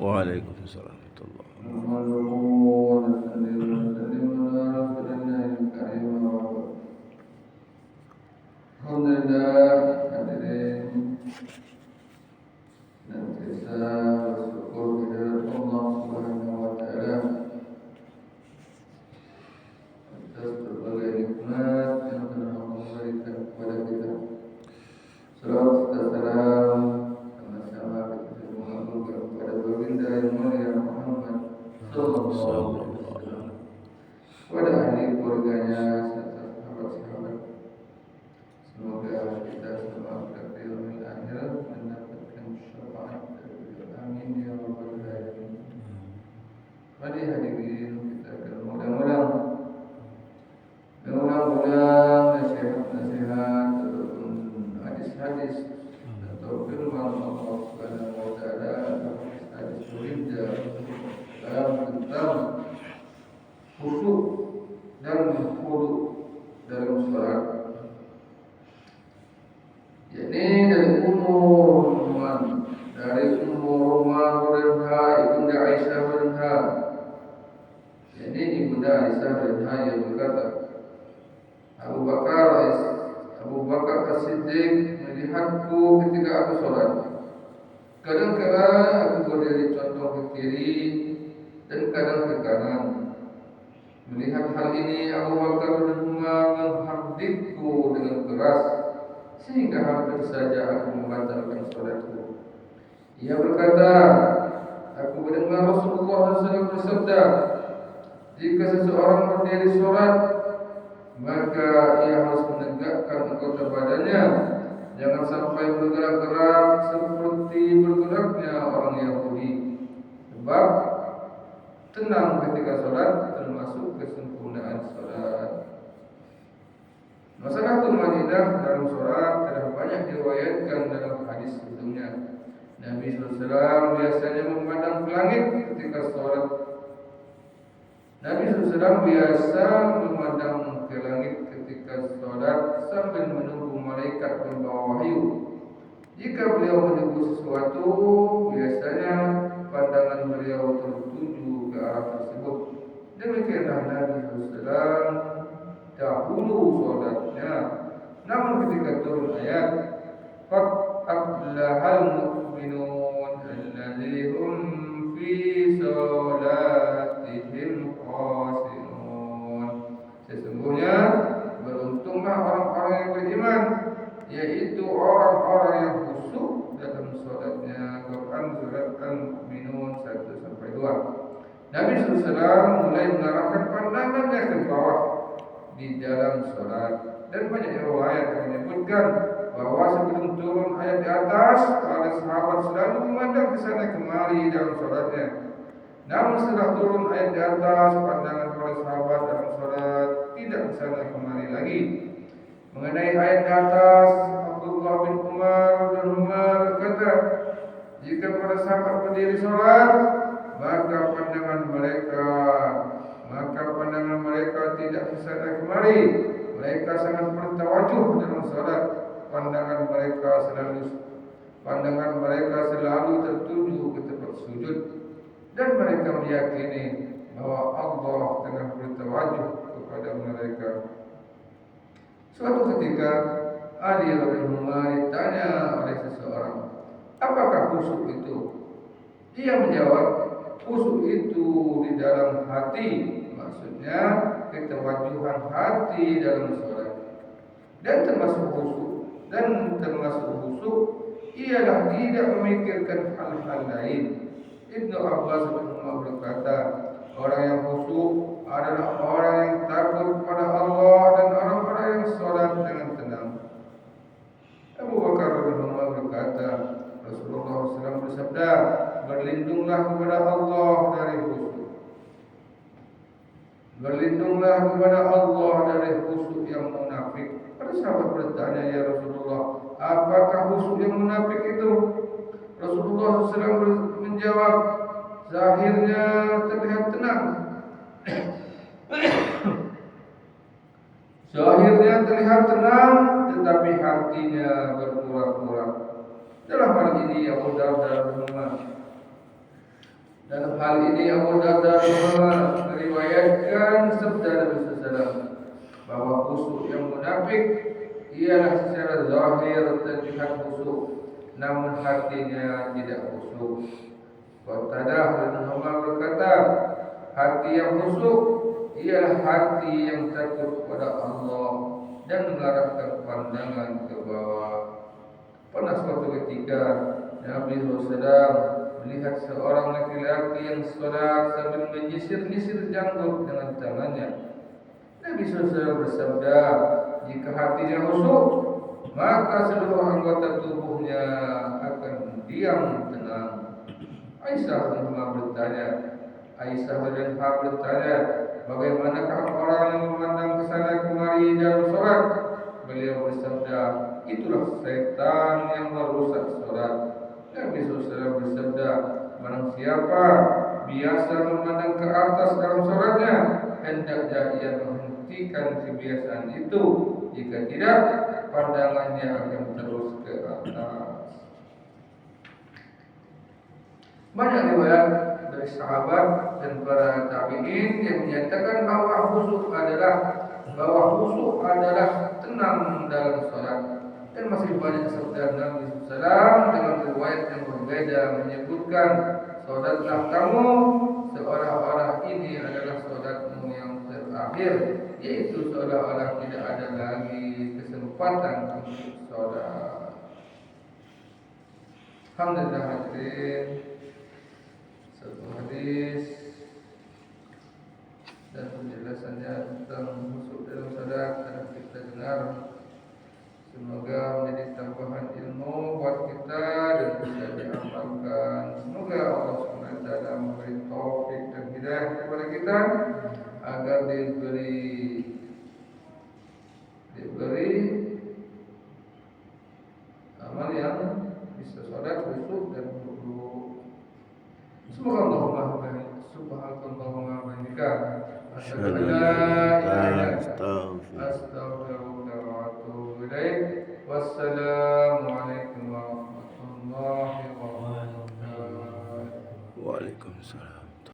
Waalaikumsalam warahmatullahi Alhamdulillah, hadirin dan kita bersyukur kepada Allah Subhanahu wa taala atas berbagai nikmat yang telah Allah berikan kepada kita. Salawat dan salam sama-sama kita mengaturkan kepada baginda yang mulia Muhammad sallallahu alaihi wasallam, kepada ahli keluarganya serta sahabat-sahabat. Semoga kita semua pada yaumil akhir mendapatkan syafaat dari beliau. Amin ya rabbal alamin. Hadirin kita akan mudah-mudahan nasihat-nasihat ataupun hadis-hadis atau firman Allah Subhanahu wa taala atau hadis belinda tentang khusyuk dan khudu dalam salat. Yakni dari Ummu Ruman radhiyallahu ibunda Aisyah radhiyallahu, yakni ibunda Aisyah radhiyallahu yang berkata, Abu Bakar As-Siddiq melihatku ketika aku sholat. Kadang-kadang aku berdiri condong ke kiri dan kadang ke kanan. Melihat hal ini, Abu Bakar menghardikku dengan keras sehingga hampir saja aku membatalkan sholatku. Ia berkata, aku mendengar Rasulullah SAW bersabda, jika seseorang berdiri sholat, maka ia harus menegakkan anggota badannya, jangan sampai bergerak-gerak seperti bergeraknya orang Yahudi. Sebab tenang ketika sholat termasuk kesempurnaan sholat. Masalah tumaninah dalam sholat telah banyak diriwayatkan dalam hadis sebelumnya. Nabi SAW biasanya memandang ke langit ketika sholat. Nabi SAW biasa memandang ke langit ketika sholat sambil menunggu malaikat membawa wahyu. Jika beliau menunggu sesuatu, biasanya pandangan beliau tertuju ke arah tersebut. Demikianlah Nabi SAW dahulu sholatnya. Namun ketika turun ayat qad aflahal mu'minun alladzina hum fi sholatihim khashi'un, sesungguhnya beruntunglah orang-orang yang beriman, yaitu orang-orang yang khusyuk dalam sholatnya. Quran surat Al-Mu'minun 1-2. Nabi SAW mulai mengarahkan pandangannya ke bawah di dalam sholat, dan banyak riwayat yang menyebutkan bahwa sebelum turun ayat di atas, para sahabat selalu memandang ke sana kemari dalam sholatnya. Namun setelah turun ayat di atas, pandangan para sahabat dalam sholat tidak ke sana kemari lagi. Mengenai ayat di atas, Abdullah bin Umar dan Umar berkata, jika para sahabat berdiri sholat, maka pandangan mereka tidak ke sana kemari. Mereka sangat bertawajuh dalam salat. Pandangan mereka selalu tertuju ke tempat sujud, dan mereka meyakini bahwa Allah tengah bertawajuh kepada mereka. Suatu ketika Ali radhiyallahu anhu ditanya oleh seseorang, apakah khusyuk itu? Dia menjawab, khusyuk itu di dalam hati, maksudnya ketawajuhan hati dalam sholat. Dan termasuk khusyuk ialah tidak memikirkan hal-hal lain. Ibnu Abbas bin Umar berkata, orang yang khusyuk adalah orang yang takut kepada Allah dan orang-orang yang sholat dengan tenang. Abu Bakar bin Umar berkata, Rasulullah SAW bersabda, berlindunglah kepada Allah dari khusyuk. Berlindunglah kepada Allah dari khusyuk yang munafik. Para sahabat bertanya, ya Rasulullah, apakah khusyuk yang munafik itu? Rasulullah SAW menjawab, zahirnya terlihat tenang, zahirnya terlihat tenang, tetapi hatinya berpura-pura. Dalam hal ini Abu Darda berkata, Dalam hal ini Abu Darda meriwayatkan sabda Nabi SAW bahwa khusyuk yang munafik ialah secara zahir terlihat khusyuk, namun hatinya tidak khusyuk. Qatadah bin Umar berkata, hati yang khusyuk ialah hati yang takut kepada Allah dan mengarahkan pandangan ke bawah. Pernah suatu ketika Nabi SAW melihat seorang laki-laki yang sholat sambil menyisir-nyisir janggut dengan tangannya. Nabi SAW bersabda, jika hatinya khusyuk, maka seluruh anggota tubuhnya akan diam tenang. Aisyah bertanya, bagaimanakah orang yang memandang ke sana kemari dalam sholat? Beliau bersabda, itulah setan yang merusak sholat. Nabi SAW bersabda, barang siapa biasa memandang ke atas dalam sholatnya, hendaknya ia menghentikan kebiasaan itu. Jika tidak, pandangannya akan terus ke atas. Banyak riwayat dari sahabat dan para tabi'in yang menyatakan bahwa khusyuk adalah tenang dalam sholat. Dan masih banyak sabda Nabi SAW dengan riwayat yang berbeda menyebutkan, sholatlah kamu seolah-olah ini adalah sholatmu yang terakhir, yaitu seolah-olah tidak ada lagi kesempatan untuk sholat. Alhamdulillah hadirin, satu hadis dan penjelasannya tentang khusyuk dalam sholat telah kita dengar. Semoga menjadi tambahan ilmu buat kita dan bisa diamalkan. Semoga Allah SWT memberi taufik dan hidayah kepada kita agar diberi amal yang bisa sholat khusyuk dan khusyuk. Semoga Allah memahami. Subhanallahumma wa bihamdika asyhadu an la ilaha illa anta astaghfiruka wa atubu ilaik. Wassalamualaikum warahmatullahi wabarakatuh. Waalaikumsalam.